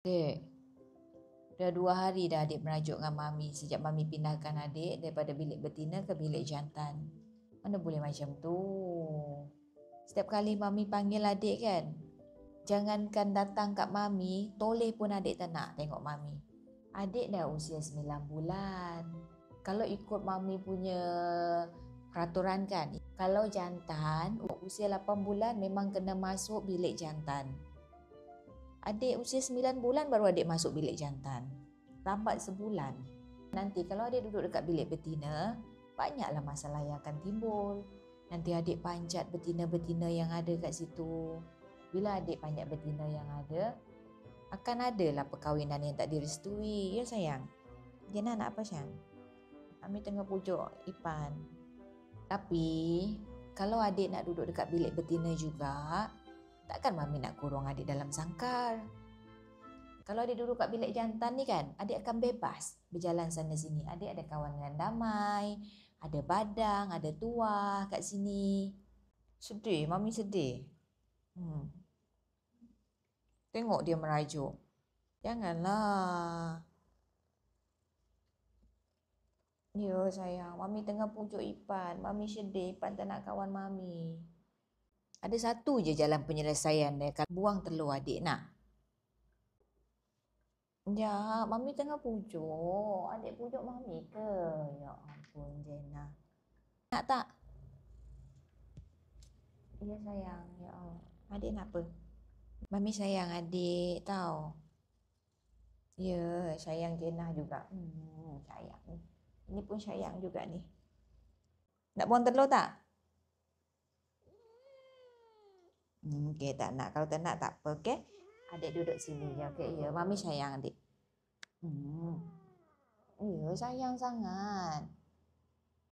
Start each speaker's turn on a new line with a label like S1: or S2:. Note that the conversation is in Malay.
S1: Dek, dah 2 hari dah adik merajuk dengan Mami sejak Mami pindahkan adik daripada bilik betina ke bilik jantan. Mana boleh macam tu? Setiap kali Mami panggil adik kan, jangankan datang kat Mami, toleh pun adik tak nak tengok Mami. Adik dah usia 9 bulan. Kalau ikut Mami punya peraturan kan, kalau jantan usia 8 bulan memang kena masuk bilik jantan. Adik usia 9 bulan baru adik masuk bilik jantan. Lambat sebulan. Nanti kalau adik duduk dekat bilik betina, banyaklah masalah yang akan timbul. Nanti adik panjat betina-betina yang ada kat situ. Bila adik panjat betina yang ada, akan adalah perkahwinan yang tak direstui. Ya sayang? Jana nak apa sayang? Mami tengah pujuk Ipan. Tapi, kalau adik nak duduk dekat bilik betina juga, takkan Mami nak kurung adik dalam sangkar. Kalau adik duduk kat bilik jantan ni kan, adik akan bebas berjalan sana sini. Adik ada kawan dengan damai, ada badang, ada tuah kat sini. Sedih, Mami sedih. Tengok dia merajuk. Janganlah. Ya sayang, Mami tengah pujuk Ipan. Mami sedih, Ipan tak nak kawan Mami. Ada satu je jalan penyelesaian dia. Kalau buang telur adik nak. Ya, Mami tengah pujuk. Adik pujuk Mami ke? Ya ampun, Jena. Nak tak? Ya sayang, ya Allah. Adik nak apa? Mami sayang adik tau. Ya, sayang Jena juga. Sayang. Ini pun sayang juga ni. Nak buang telur tak? Okey, tak nak. Kalau tak nak tak apa, okey? Adik duduk sini je, okey? Ya, Mami sayang adik. Ya, sayang sangat.